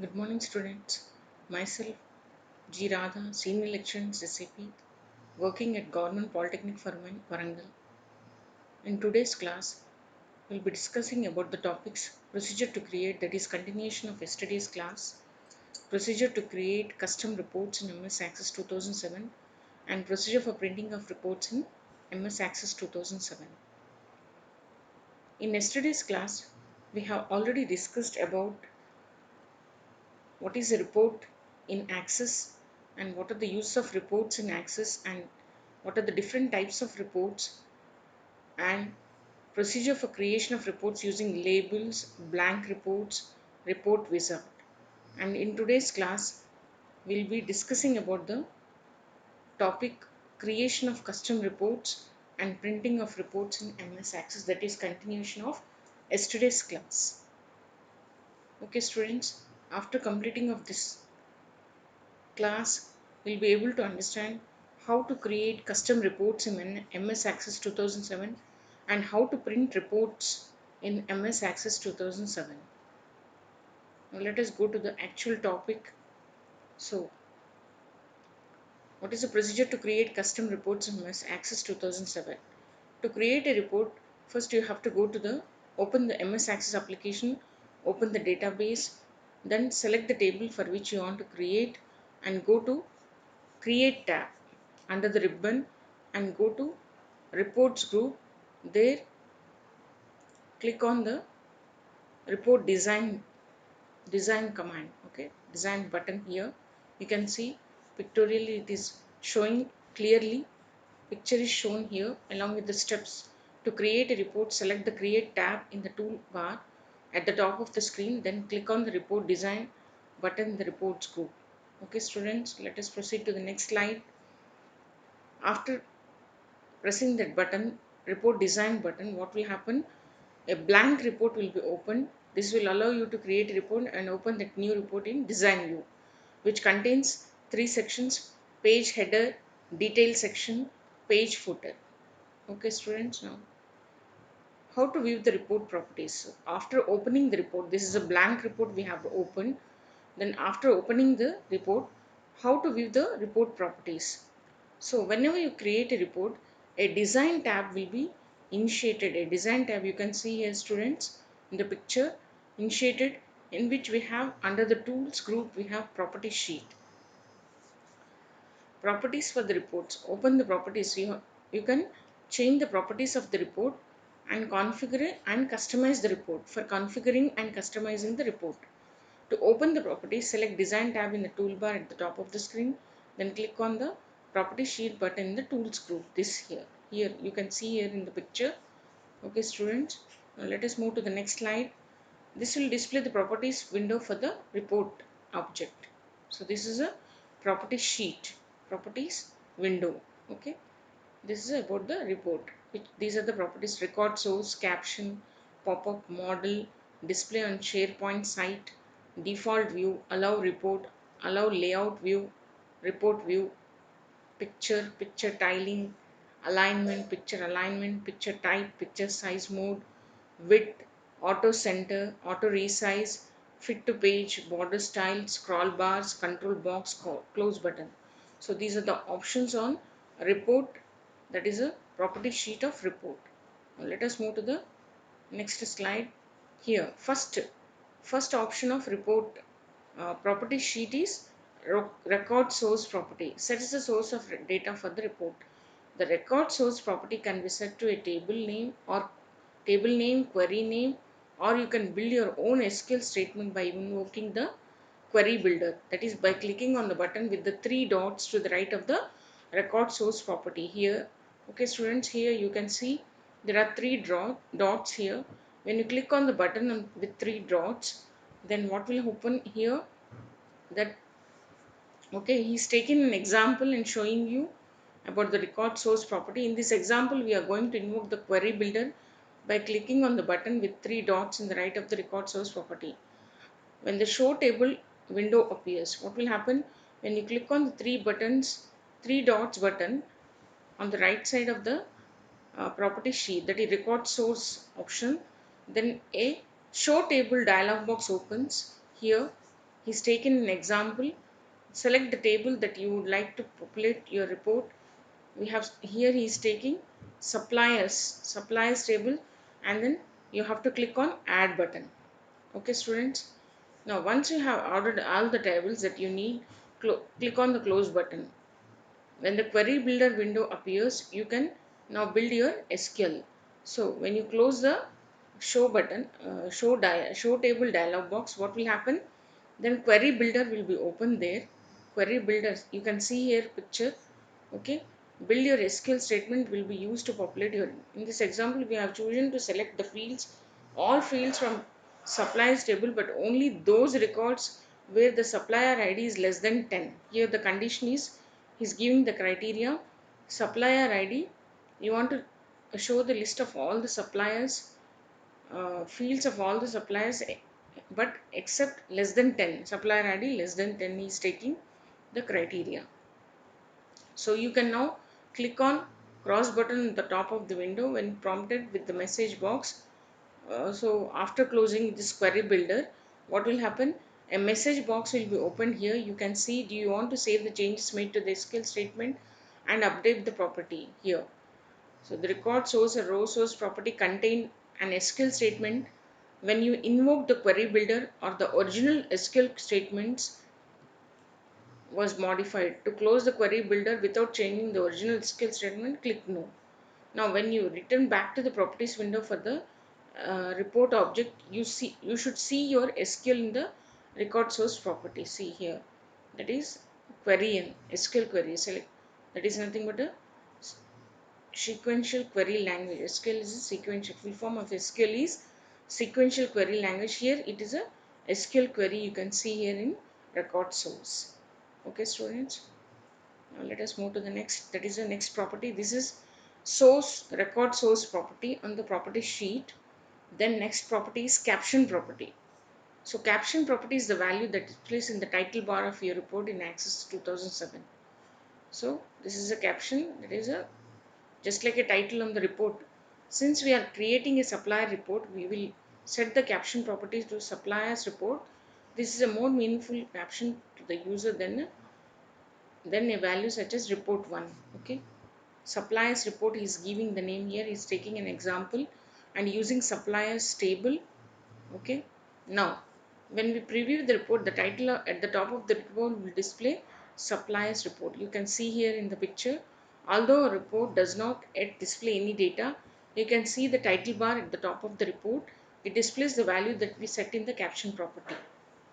Good morning, students. Myself, G. Radha, Senior Lecturer in SAP, working at Government Polytechnic Farman, Warangal. In today's class, we'll be discussing about the topics procedure to create, that is continuation of yesterday's class, procedure to create custom reports in MS Access 2007, and procedure for printing of reports in MS Access 2007. In yesterday's class, we have already discussed about what is a report in Access and what are the use of reports in Access and what are the different types of reports and procedure for creation of reports using labels, blank reports, report wizard. And in today's class, we'll be discussing about the topic creation of custom reports and printing of reports in MS Access, that is continuation of yesterday's class. Okay students, after completing of this class, we'll be able to understand how to create custom reports in MS Access 2007 and how to print reports in MS Access 2007. Now let us go to the actual topic. So, what is the procedure to create custom reports in MS Access 2007? To create a report, first you have to go to the open the MS Access application, open the database, then select the table for which you want to create and go to Create tab under the ribbon and go to Reports group. There click on the Report Design command. Okay, Design button here. You can see pictorially it is showing clearly. Picture is shown here along with the steps. To create a report, select the Create tab in the toolbar at the top of the screen. Then click on the Report Design button in the Reports group. Okay, students, let us proceed to the next slide. After pressing that button, report design button, what will happen? A blank report will be opened. This will allow you to create a report and open that new report in design view, which contains three sections: page header, detail section, page footer. Okay students, now how to view the report properties. So after opening the report, this is a blank report we have opened. Then after opening the report, how to view the report properties. So whenever you create a report, a design tab will be initiated. A design tab you can see here students in the picture initiated, in which we have under the tools group we have property sheet. Properties for the reports. Open the properties. You can change the properties of the report and configure and customize the report. For configuring and customizing the report, to open the properties, select Design tab in the toolbar at the top of the screen. Then click on the Property Sheet button in the Tools group. This here. Here you can see here in the picture. Okay students. Now let us move to the next slide. This will display the properties window for the report object. So this is a property sheet. Properties window. Okay. This is about the report. These are the properties: record source, caption, pop-up, model, display on SharePoint site, default view, allow report, allow layout view, report view, picture tiling, alignment, picture type, picture size mode, width, auto center, auto resize, fit to page, border style, scroll bars, control box, close button. So these are the options on report, that is a property sheet of report. Now let us move to the next slide. Here first option of report property sheet is record source property. Sets the source of data for the report. The record source property can be set to a table name, query name, or you can build your own SQL statement by invoking the query builder, that is by clicking on the button with the three dots to the right of the record source property here. Okay students, here you can see there are three dots here. When you click on the button with three dots, then what will open here? That okay, he's taking an example and showing you about the record source property. In this example, we are going to invoke the query builder by clicking on the button with three dots in the right of the record source property. When the show table window appears, what will happen? When you click on the three dots button on the right side of the property sheet, that is record source option, then a show table dialog box opens here. He's taken an example. Select the table that you would like to populate your report. We have here he is taking suppliers table, and then you have to click on add button. Okay students, now once you have ordered all the tables that you need, click on the close button. When the query builder window appears, you can now build your SQL. So when you close the show button, show table dialog box, what will happen? Then query builder will be open there. Query builder, you can see here picture. Okay, build your SQL statement will be used to populate your, in this example we have chosen to select the fields, all fields from suppliers table, but only those records where the supplier ID is less than 10. Here the condition is, he's giving the criteria supplier ID. You want to show the list of all the suppliers, fields of all the suppliers, but except less than 10, supplier ID less than 10 is taking the criteria. So you can now click on cross button at the top of the window when prompted with the message box. So after closing this query builder, what will happen? A message box will be opened here. You can see, do you want to save the changes made to the SQL statement and update the property here. So the record source and row source property contain an SQL statement. When you invoke the query builder or the original SQL statements was modified. To close the query builder without changing the original SQL statement, click no. Now when you return back to the properties window for the report object, you should see your SQL in the record source property. See here, that is query and SQL query. Select, that is nothing but a sequential query language. SQL is a sequential, full form of SQL is sequential query language. Here it is a SQL query, you can see here in record source. Okay students, now let us move to the next, that is the next property. This is source, record source property on the property sheet. Then next property is caption property. So caption property is the value that is placed in the title bar of your report in Access 2007. So this is a caption, that is a just like a title on the report. Since we are creating a supplier report, we will set the caption properties to suppliers report. This is a more meaningful caption to the user than a value such as report 1. Okay, suppliers report, is giving the name here, is taking an example and using suppliers table. Okay, now when we preview the report, the title at the top of the report will display suppliers report. You can see here in the picture, although a report does not yet display any data, you can see the title bar at the top of the report. It displays the value that we set in the caption property.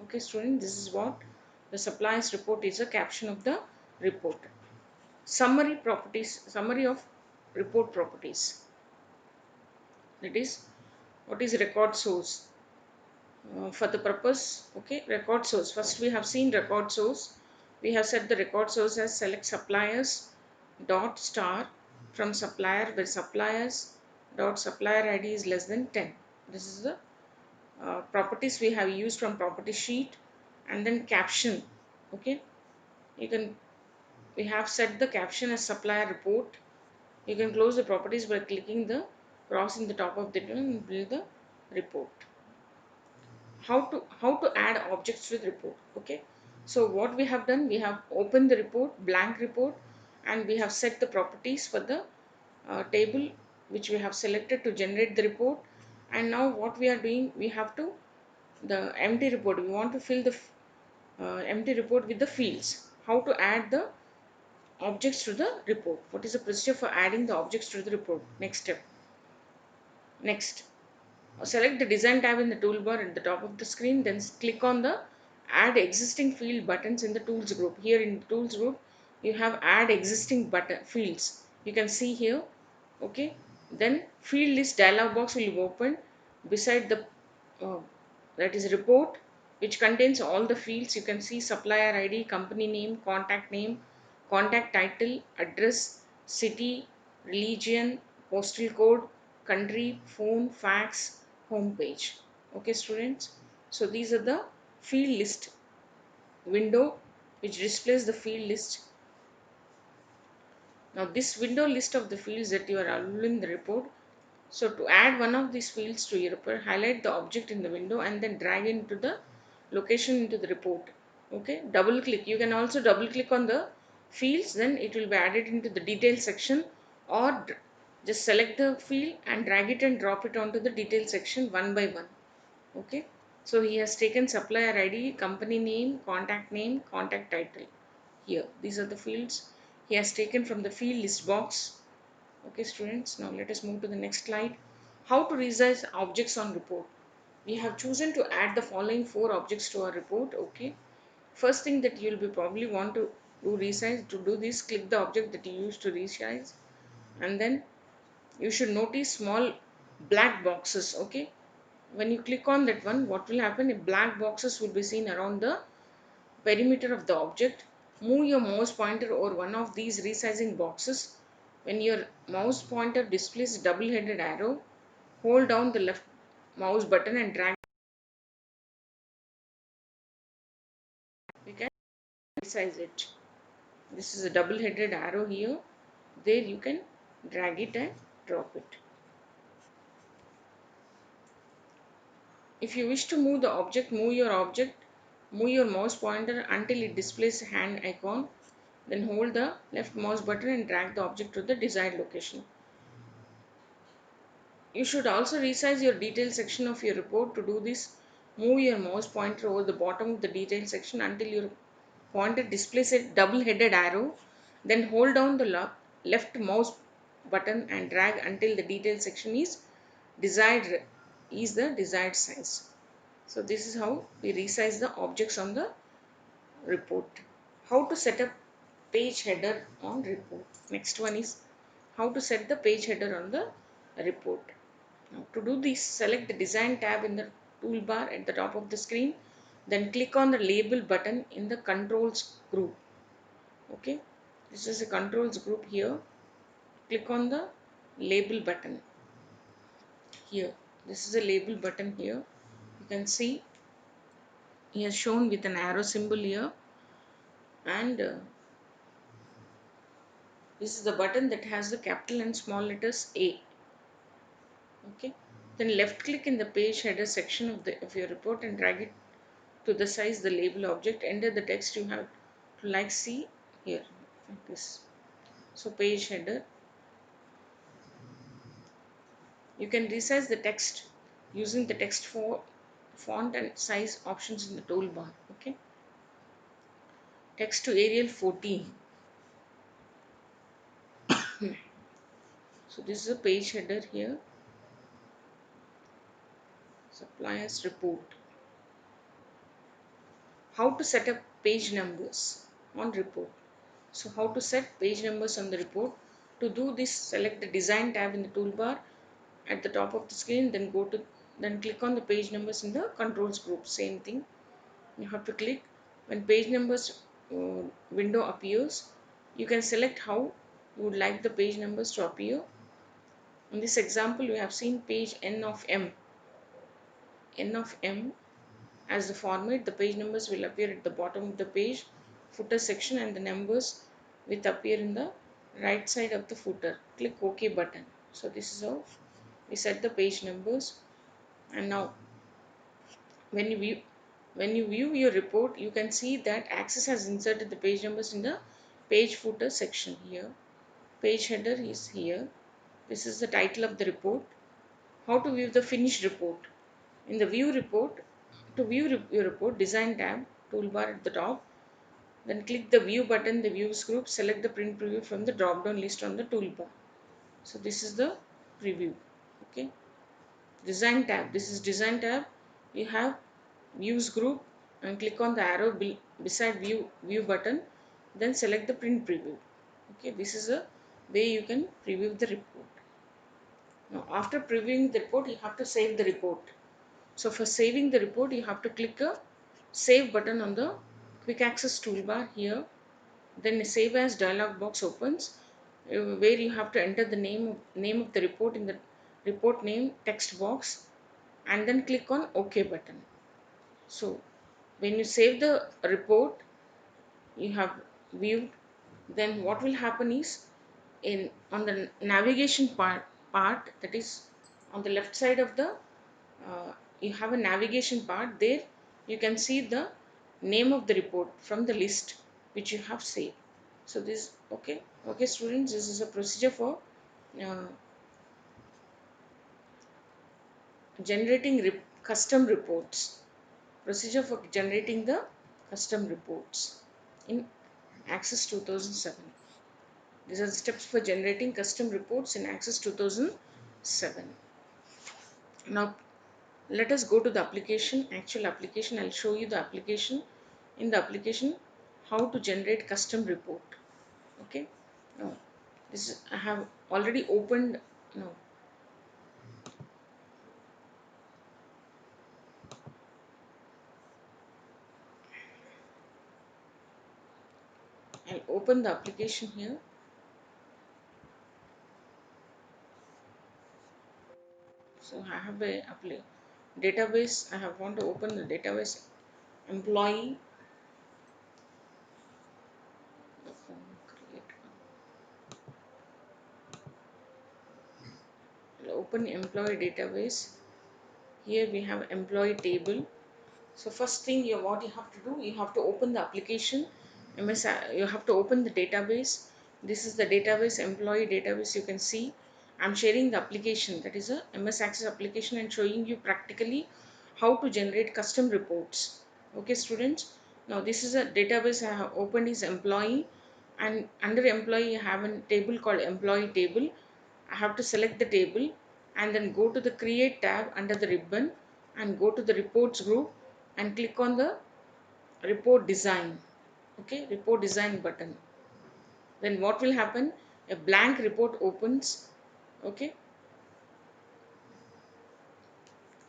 Okay student, this is what the suppliers report is, a caption of the report. Summary properties, summary of report properties, that is what is record source. For the purpose, okay, record source, first we have seen record source. We have set the record source as select suppliers dot star from supplier where suppliers dot supplier ID is less than 10. This is the properties we have used from property sheet. And then caption, okay, you can, we have set the caption as supplier report. You can close the properties by clicking the cross in the top of the and build the report. How to add objects to the report. Okay, so what we have done, we have opened the report, blank report, and we have set the properties for the table which we have selected to generate the report. And now what we are doing, we have to, the empty report, we want to fill the empty report with the fields. How to add the objects to the report, what is the procedure for adding the objects to the report? Next step. Next, select the design tab in the toolbar at the top of the screen, then click on the add existing field buttons in the tools group. Here in the tools group, you have add existing button fields. You can see here. Okay, then field list dialog box will be opened beside the uh, that is report, which contains all the fields. You can see supplier ID, company name, contact title, address, city, religion, postal code, country, phone, fax, home page. Okay students, so these are the field list window which displays the field list. Now this window list of the fields that you are available in the report. So to add one of these fields to your report, highlight the object in the window and then drag into the location into the report. Okay, double click, you can also double click on the fields, then it will be added into the detail section, or just select the field and drag it and drop it onto the detail section one by one. Okay, so he has taken supplier id, company name, contact title. Here these are the fields he has taken from the field list box. Okay students, now let us move to the next slide. How to resize objects on report. We have chosen to add the following four objects to our report. Okay, first thing that you'll be probably want to do resize. To do this, click the object that you use to resize, and then you should notice small black boxes. Okay, when you click on that one, what will happen, if black boxes will be seen around the perimeter of the object. Move your mouse pointer over one of these resizing boxes. When your mouse pointer displays a double headed arrow, hold down the left mouse button and drag. We can resize it. This is a double headed arrow here. There you can drag it and drop it. If you wish to move the object, move your mouse pointer until it displays a hand icon. Then hold the left mouse button and drag the object to the desired location. You should also resize your detail section of your report. To do this, move your mouse pointer over the bottom of the detail section until your pointer displays a double-headed arrow. Then hold down the left mouse button and drag until the detail section desired is the desired size. So this is how we resize the objects on the report. How to set up page header on report. Next one is how to set the page header on the report. Now to do this, select the design tab in the toolbar at the top of the screen. Then click on the label button in the controls group. Okay, this is a controls group here. Click on the label button here. This is a label button here. You can see here shown with an arrow symbol here, and this is the button that has the capital and small letters A. Okay, then left click in the page header section of your report and drag it to the size the label object. Enter the text you have to like see here, like this. So page header, you can resize the text using the text for font and size options in the toolbar. Okay, text to Arial 14. So this is a page header here. Suppliers report. How to set up page numbers on report. So how to set page numbers on the report. To do this, select the design tab in the toolbar at the top of the screen, then click on the page numbers in the controls group. Same thing, you have to click. When page numbers window appears, you can select how you would like the page numbers to appear. In this example, we have seen page n of m as the format. The page numbers will appear at the bottom of the page footer section, and the numbers will appear in the right side of the footer. Click OK button. So this is how we set the page numbers. And now when you view your report, you can see that Access has inserted the page numbers in the page footer section here. Page header is here. This is the title of the report. How to view the finished report. In the view report, to view your report, design tab, toolbar at the top, then click the view button, the views group, select the print preview from the drop down list on the toolbar. So this is the preview. Okay, design tab, this is design tab. You have views group and click on the arrow beside view button, then select the print preview. Okay, this is a way you can preview the report. Now after previewing the report, you have to save the report. So for saving the report, you have to click a save button on the quick access toolbar here. Then a save as dialog box opens, where you have to enter the name of the report in the report name text box, and then click on OK button. So when you save the report you have viewed, then what will happen is, in on the navigation part, that is on the left side of the you have a navigation part there. you can see the name of the report from the list which you have saved. So this, okay students, this is a procedure for uh, generating custom reports. Procedure for generating the custom reports in Access 2007. These are the steps for generating custom reports in Access 2007. Now let us go to the application, actual application. I'll show you the application. In the application, how to generate custom report. Okay. Now this is, I have already opened. No, I'll open the application here. So I have a database. I have want to open the database employee. Create. I'll open employee database. Here we have employee table. So first thing what you have to do, you have to open the application. You have to open the database. This is the database, employee database. You can see I'm sharing the application, that is a MS Access application, and showing you practically how to generate custom reports. Okay students, now this is a database I have opened is employee, and under employee I have a table called employee table. I have to select the table and then go to the create tab under the ribbon and go to the reports group and click on the report design. Okay, report design button. Then what will happen? A blank report opens. Okay,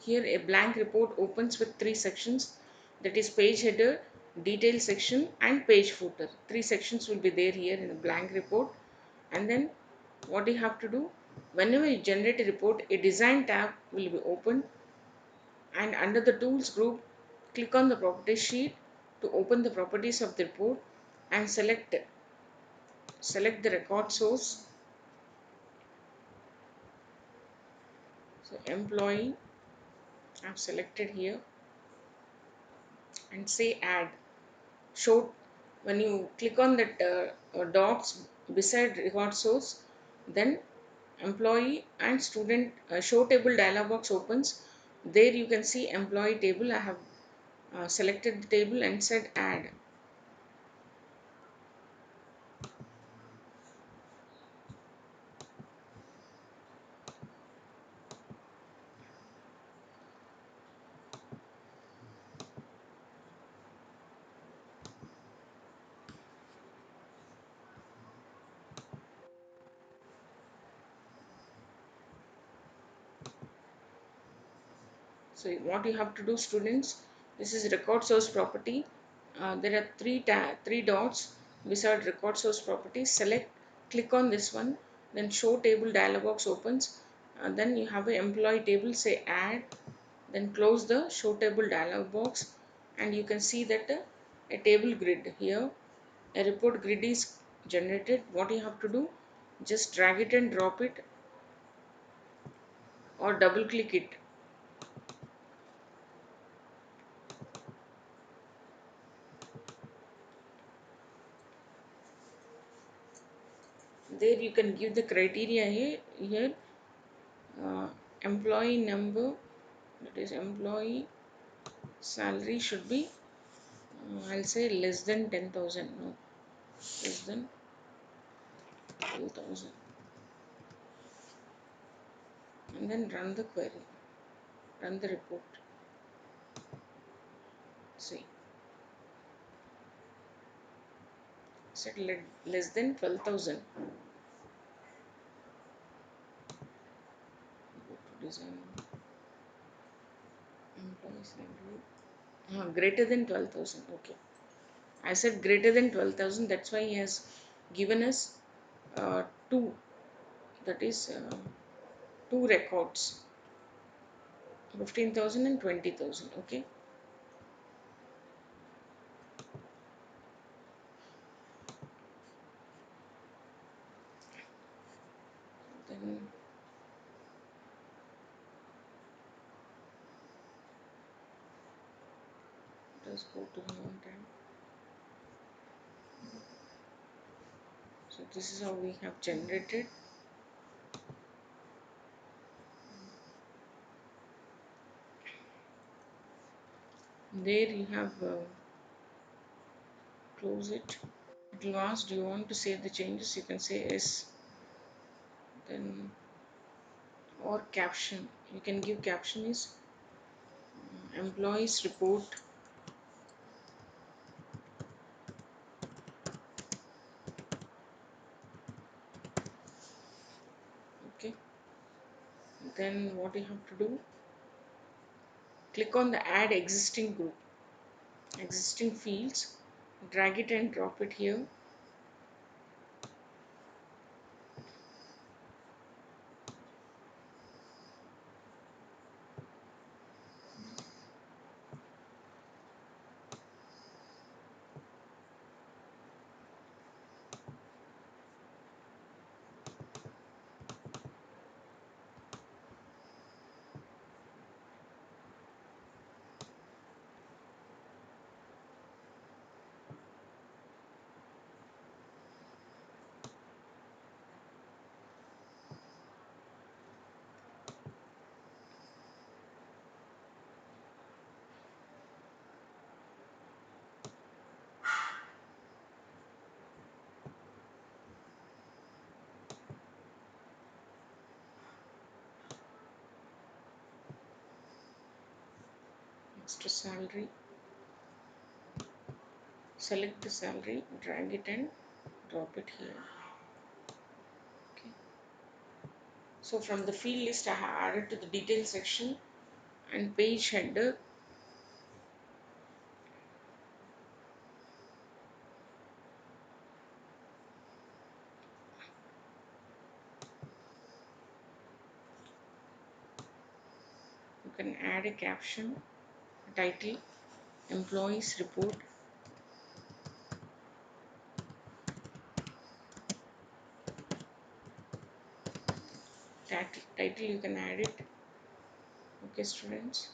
here a blank report opens with three sections, that is page header, detail section and page footer. Three sections will be there here in a blank report. And then what you have to do, whenever you generate a report, a design tab will be opened, and under the tools group click on the property sheet to open the properties of the report and select the record source. So employee I've selected here and say add show. When you click on that dots beside record source, then employee and student show table dialog box opens. There you can see employee table. I have selected the table and said add. So what you have to do students, this is record source property. There are three dots beside record source property. Select, click on this one, then show table dialog box opens. Then you have an employee table, say add, then close the show table dialog box, and you can see that a table grid here, a report grid is generated. What you have to do, just drag it and drop it or double click it. There you can give the criteria here uh, employee number, that is employee salary should be I'll say less than 10,000, no, less than 12,000, and then run the query, run the report. See, set less than 12,000. Go to design, employee salary, greater than 12,000. Okay, I said greater than 12,000, that's why he has given us two, that is two records, 15,000 and 20,000. Okay, then let us go to the home tab. So this is how we have generated. There you have close it. It will ask, do you want to save the changes? You can say yes. Then, or caption, you can give caption is employees report. Okay, then what you have to do, click on the add existing group, existing fields, drag it and drop it here. Extra salary, select the salary, drag it and drop it here. Okay. So from the field list I have added to the detail section and page header. You can add a caption, title, employees report. Title you can add it. Okay, students.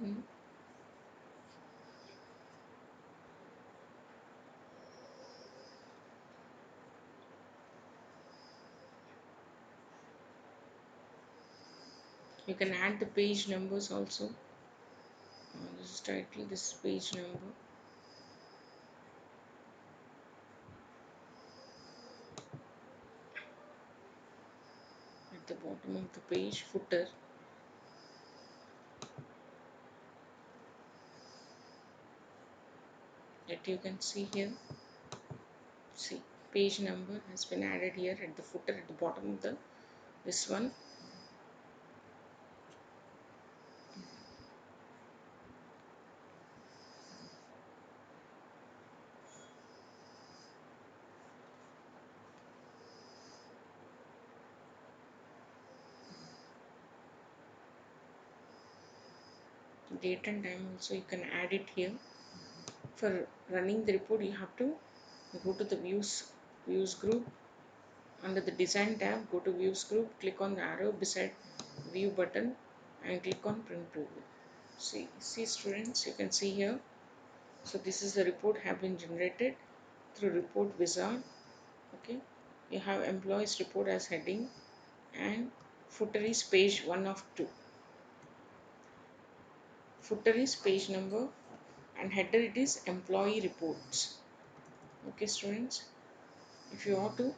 Then you can add the page numbers also. This is title, this is page number. At the bottom of the page, footer. That you can see here. See, page number has been added here at the footer at the bottom of the this one. Date and time also you can add it here. For running the report, you have to go to the views group. Under the design tab, go to views group, click on the arrow beside view button and click on print preview. See students, you can see here. So this is the report have been generated through report wizard. Okay, you have employees report as heading and footer is page 1 of 2. Footer is page number and header it is employee reports. Okay students, if you want to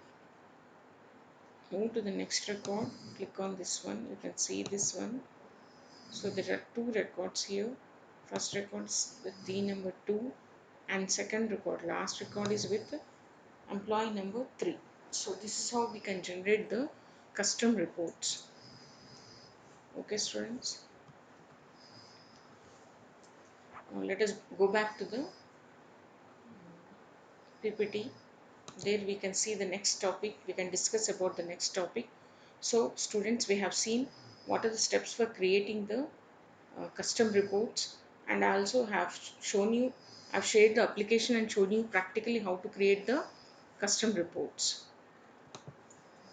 move to the next record, click on this one. You can see this one. So there are two records here. First record is with the number 2 and second record, last record is with employee number 3. So this is how we can generate the custom reports. Okay students. Now let us go back to the PPT. There we can see the next topic. We can discuss about the next topic. So students, we have seen what are the steps for creating the custom reports, and I also have shown you, I've shared the application and shown you practically how to create the custom reports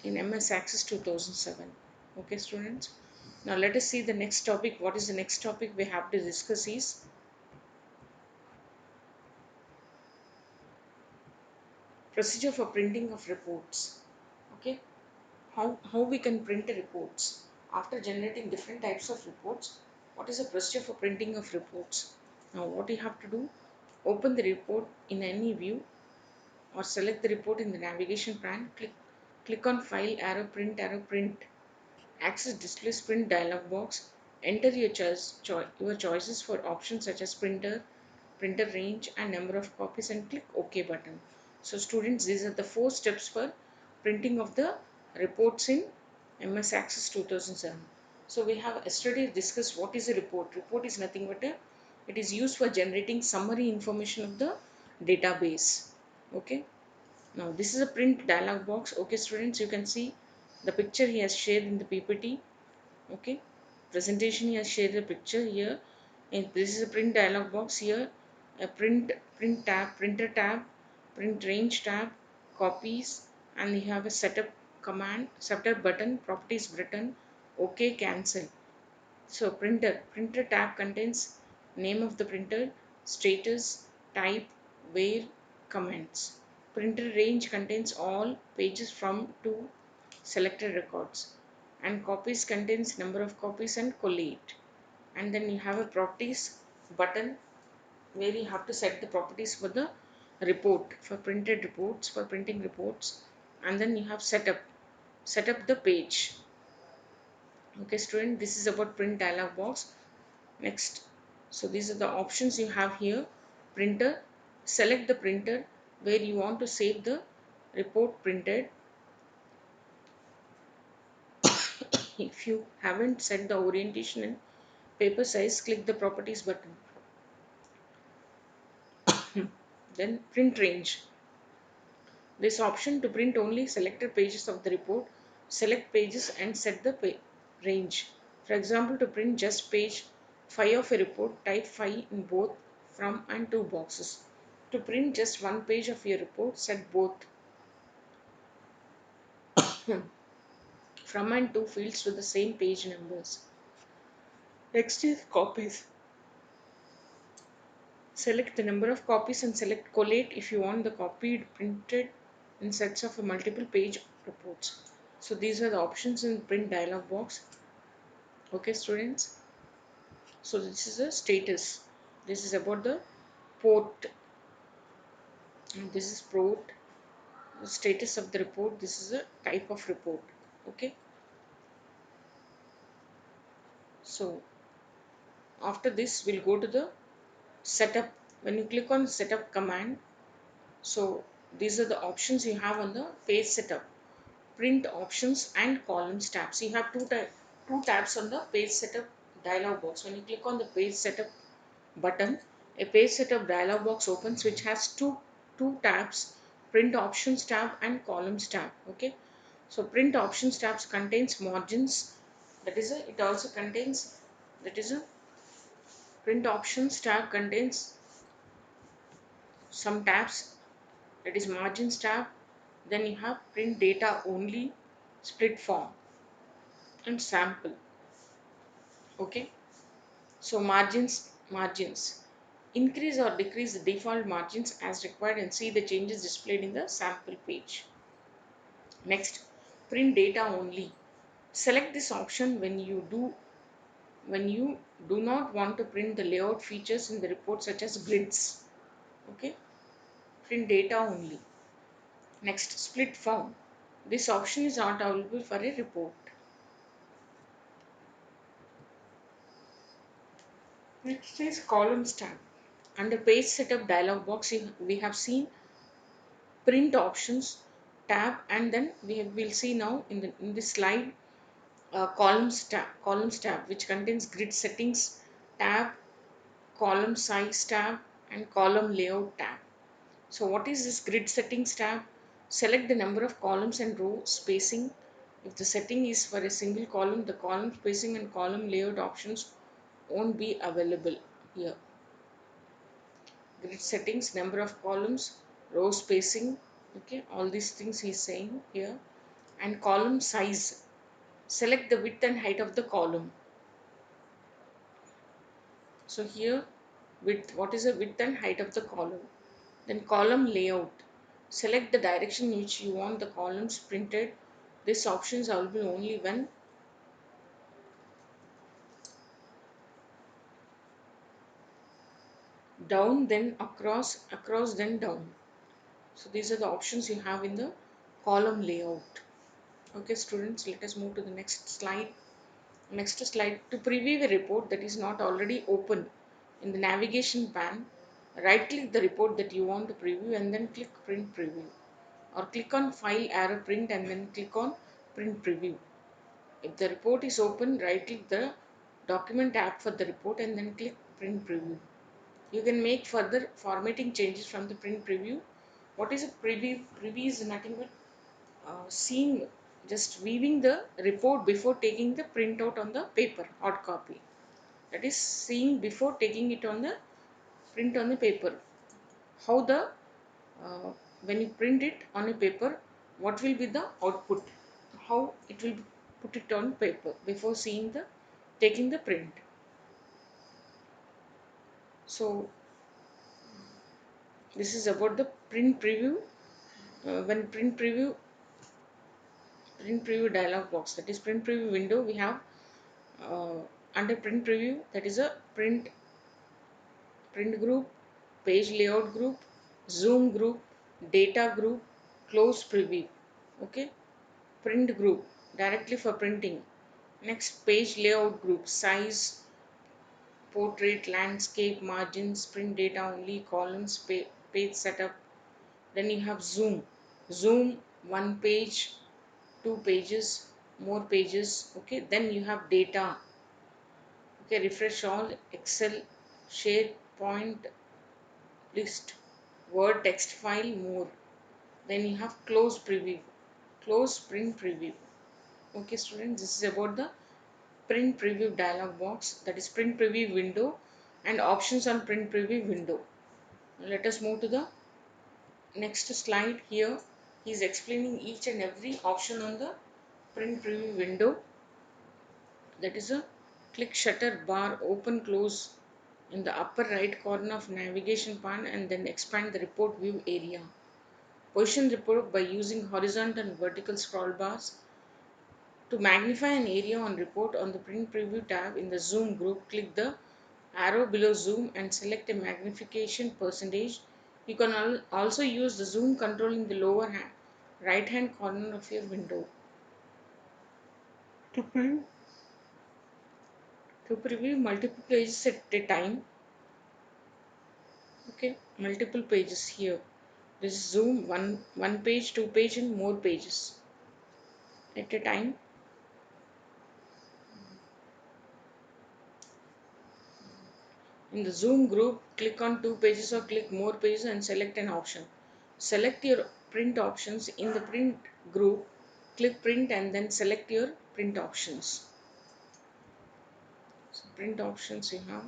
in MS Access 2007. Okay, students. Now let us see the next topic. What is the next topic we have to discuss is procedure for printing of reports. Okay, how we can print the reports after generating different types of reports. What is the procedure for printing of reports? Now what you have to do, open the report in any view or select the report in the navigation pane. Click on file, arrow, print. Access display print dialog box. Enter your your choices for options such as printer range and number of copies, and click OK button. So students, these are the 4 steps for printing of the reports in MS Access 2007. So we have yesterday discussed what is a report. Report is nothing but it is used for generating summary information of the database. Okay. Now this is a print dialog box. Okay students, you can see the picture he has shared in the PPT. Okay, presentation he has shared the picture here, and this is a print dialog box here, a print tab, printer tab, print range tab, copies, and you have a setup command, setup button, properties button, OK, cancel. So printer tab contains name of the printer, status, type, where, comments. Printer range contains all pages from to selected records, and copies contains number of copies and collate. And then you have a properties button where you have to set the properties for the report, for printed reports, for printing reports, and then you have set up the page. Okay student, this is about print dialog box. Next, so these are the options you have here. Printer, select the printer where you want to save the report printed. If you haven't set the orientation and paper size, click the properties button. Then print range, this option to print only selected pages of the report. Select pages and set the range. For example, to print just page 5 of a report, type 5 in both from and to boxes. To print just one page of your report, set both from and to fields to the same page numbers. Next is copies. Select the number of copies and select collate if you want the copied printed in sets of a multiple page reports. So these are the options in print dialog box. Okay students, so this is a status. This is about the port. And this is port, the status of the report. This is a type of report. Okay, so after this we'll go to the setup. When you click on setup command, so these are the options you have on the page setup. Print options and columns tabs. You have two tabs on the page setup dialog box. When you click on the page setup button, a page setup dialog box opens which has two tabs, print options tab and columns tab. Okay, so print options tabs contains margins, that is it also contains, that is a print options tab contains some tabs, that is margins tab. Then you have print data only, split form, and sample. Okay, so margins increase or decrease the default margins as required and see the changes displayed in the sample page. Next, print data only. Select this option when you do not want to print the layout features in the report such as grids. Okay, print data only. Next, split form. This option is not available for a report. Next is columns tab. Under page setup dialog box, we have seen print options tab, and then we'll see now in this slide columns tab which contains grid settings tab, column size tab, and column layout tab. So what is this grid settings tab? Select the number of columns and row spacing, If the setting is for a single column, the column spacing and column layout options won't be available here. Grid settings, number of columns, row spacing, okay, all these things he's saying here. And column size, select the width and height of the column. So here, width, what is the width and height of the column? Then column layout, select the direction in which you want the columns printed. This option is available only when down then across, across then down. So these are the options you have in the column layout. Okay students, let us move to the next slide. Next slide, to preview a report that is not already open in the navigation pane, right click the report that you want to preview and then click print preview, or click on file arrow print and then click on print preview. If the report is open, right click the document tab for the report and then click print preview. You can make further formatting changes from the print preview. What is a preview? Preview is nothing but seeing, just viewing the report before taking the printout on the paper, hard copy. That is seeing before taking it on the print on the paper. How the when you print it on a paper, what will be the output? How it will put it on paper before seeing the taking the print. So this is about the print preview. When print preview dialog box, that is print preview window, we have uh, under print preview, that is a print group, page layout group, zoom group, data group, close preview. Okay, print group directly for printing. Next, page layout group, size, portrait, landscape, margins, print data only, columns, page setup. Then you have zoom, zoom, one page, two pages, more pages. Okay, then you have data. Okay, refresh all, Excel, SharePoint, list, Word text file, more. Then you have close preview, close print preview. Okay students, this is about the print preview dialog box, that is print preview window and options on print preview window. Let us move to the next slide. Here he is explaining each and every option on the print preview window. That is a click shutter bar, open close in the upper right corner of navigation pane and then expand the report view area. Position report by using horizontal and vertical scroll bars. To magnify an area on report on the print preview tab in the zoom group, click the arrow below zoom and select a magnification percentage. You can also use the zoom control in the lower right hand corner of your window. To preview multiple pages at a time, okay, multiple pages here. This is zoom one page, two page and more pages at a time. In the zoom group, click on two pages or click more pages and select an option. Select your print options in the print group, click print and then select your print options. So print options you have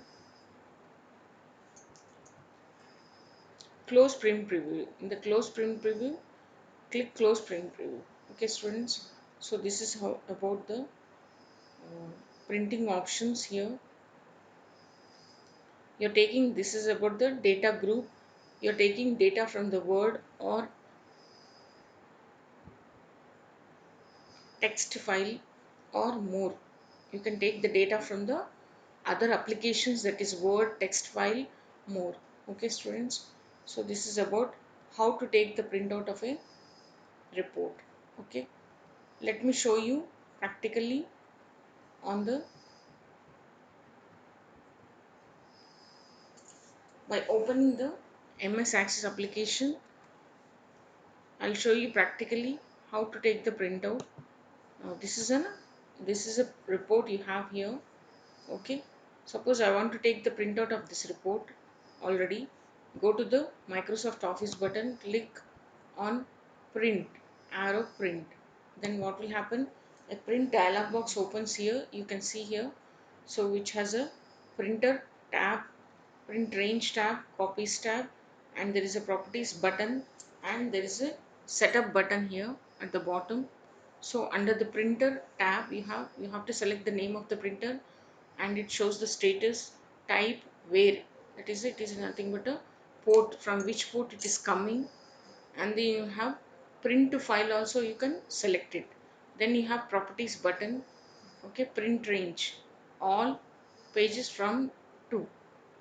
close print preview. In the close print preview, click close print preview. Okay students, so this is how about the printing options here. You're taking, this is about the data group. You're taking data from the Word or text file or more. You can take the data from the other applications, that is Word, text file, more. Okay students, so this is about how to take the printout of a report. Okay, let me show you practically on the, by opening the MS Access application, I'll show you practically how to take the printout. Now this is a report you have here. Okay, suppose I want to take the printout of this report already. Go to the Microsoft Office button, click on print, arrow print. Then what will happen? A print dialog box opens here, you can see here, so which has a printer tab, print range tab, copies tab, and there is a properties button, and there is a setup button here at the bottom. So under the printer tab, you have to select the name of the printer, and it shows the status, type, where it is nothing but a port, from which port it is coming, and then you have print to file also, you can select it. Then you have properties button, okay, print range, all pages from 2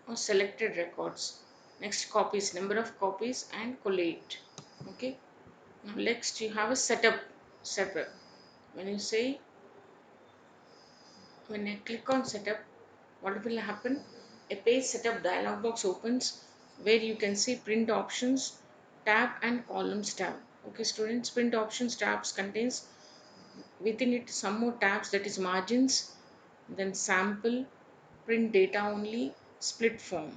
or selected records. Next, copies, number of copies, and collate. Okay, now next you have a setup. When you say, when I click on setup, what will happen? A page setup dialog box opens where you can see print options tab and columns tab. Okay, students, print options tabs contains within it some more tabs, that is margins, then sample, print data only, split form.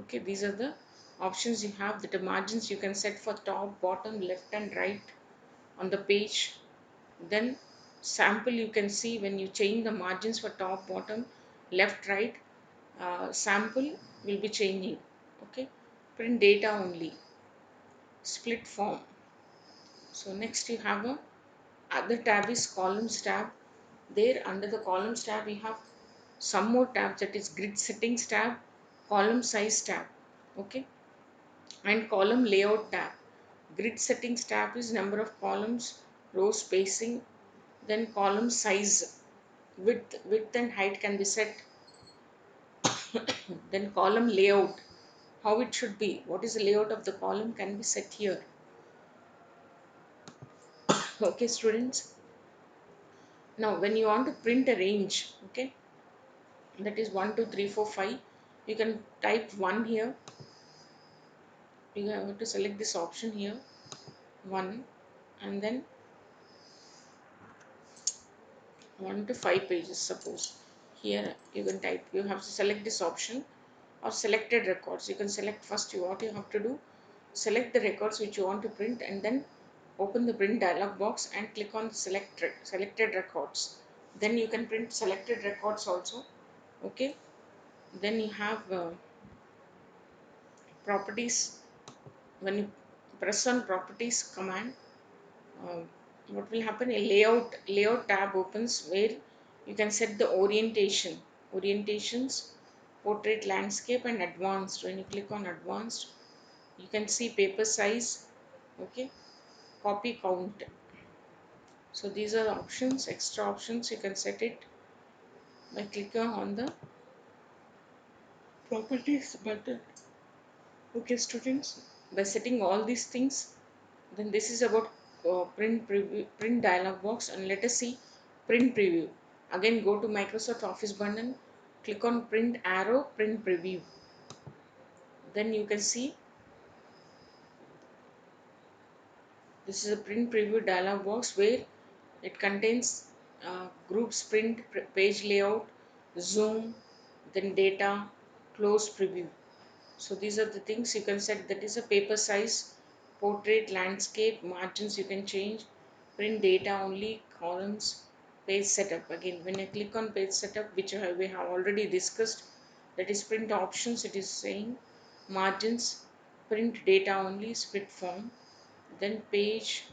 Okay, these are the options you have. That the margins you can set for top, bottom, left and right on the page. Then sample, you can see when you change the margins for top, bottom, left, right, sample will be changing. Okay, print data only, split form. So next you have a other tab is columns tab. There under the columns tab we have some more tabs, that is grid settings tab, column size tab, okay, and column layout tab. Grid settings tab is number of columns, row spacing, then column size, width and height can be set. Then column layout, how it should be, what is the layout of the column can be set here. Okay, students, now when you want to print a range, okay, that is 1 2 3 4 5, you can type 1 here. You have to select this option here, 1, and then 1 to 5 pages. Suppose here you can type, you have to select this option, or selected records. You can select first, you what you have to do, select the records which you want to print, and then open the print dialog box and click on selected records. Then you can print selected records also. Okay, then you have properties. When you press on properties command, uh, what will happen, a layout tab opens where you can set the orientations, portrait, landscape and advanced. When you click on advanced, you can see paper size, okay, copy count. So these are the options, extra options, you can set it by clicking on the properties button. Okay, students, by setting all these things, then this is about print preview, print dialog box. And let us see print preview. Again, go to Microsoft Office button, click on print arrow, print preview. Then you can see this is a print preview dialog box where it contains groups, print, page layout, zoom, then data, close preview. So these are the things you can set. That is a paper size, portrait, landscape, margins you can change, print data only, columns, page setup. Again, when I click on page setup, which we have already discussed, that is print options, it is saying margins, print data only, split form, then page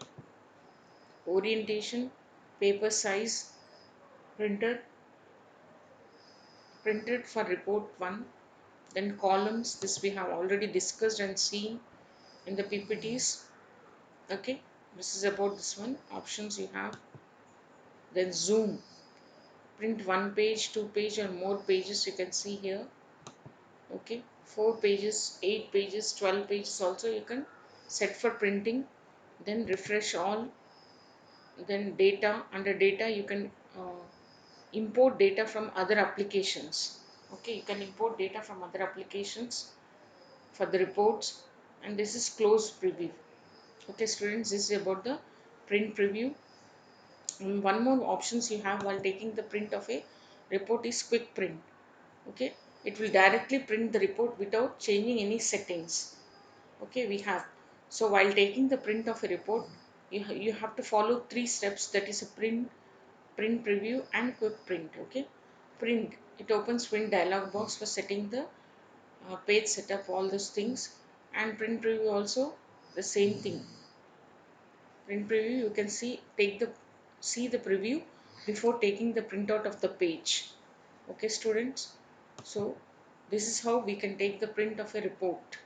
orientation, paper size, printed, printed for report 1, then columns, this we have already discussed and seen in the PPTs. Okay, this is about this one, options you have. Then zoom, print 1 page, 2 page or more pages, you can see here. Okay, 4 pages, 8 pages, 12 pages also you can set for printing. Then refresh all. Then data, under data you can import data from other applications. Okay, you can import data from other applications for the reports. And this is close preview. Okay, students, this is about the print preview. And one more options you have while taking the print of a report is quick print. Okay, it will directly print the report without changing any settings. Okay, we have, so while taking the print of a report, you have to follow 3 steps. That is a print, print preview and quick print. Okay, print, it opens print dialog box for setting the page setup, all those things. And print preview also the same thing. Print preview, you can see the preview before taking the printout of the page. Okay students, so this is how we can take the print of a report.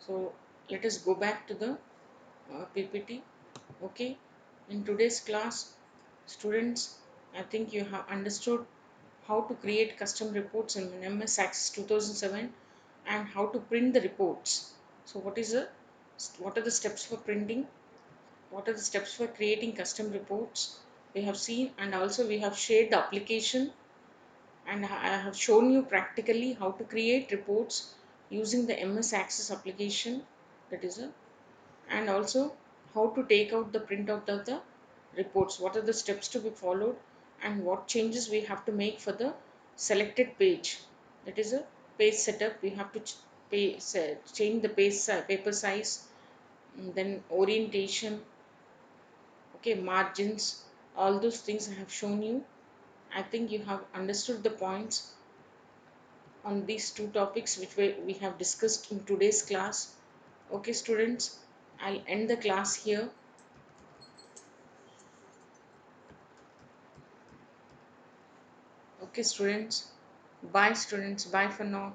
So let us go back to the PPT. Okay, in today's class, students, I think you have understood how to create custom reports in MS Access 2007 and how to print the reports. So what are the steps for printing? What are the steps for creating custom reports? We have seen, and also we have shared the application, and I have shown you practically how to create reports using the MS Access application, that is a, and also how to take out the printout of the reports. What are the steps to be followed and what changes we have to make for the selected page, that is a page setup. We have to change the paper size, then orientation, okay, margins, all those things I have shown you. I think you have understood the points on these two topics which we have discussed in today's class. Okay students, I'll end the class here. Okay students, bye students, bye for now.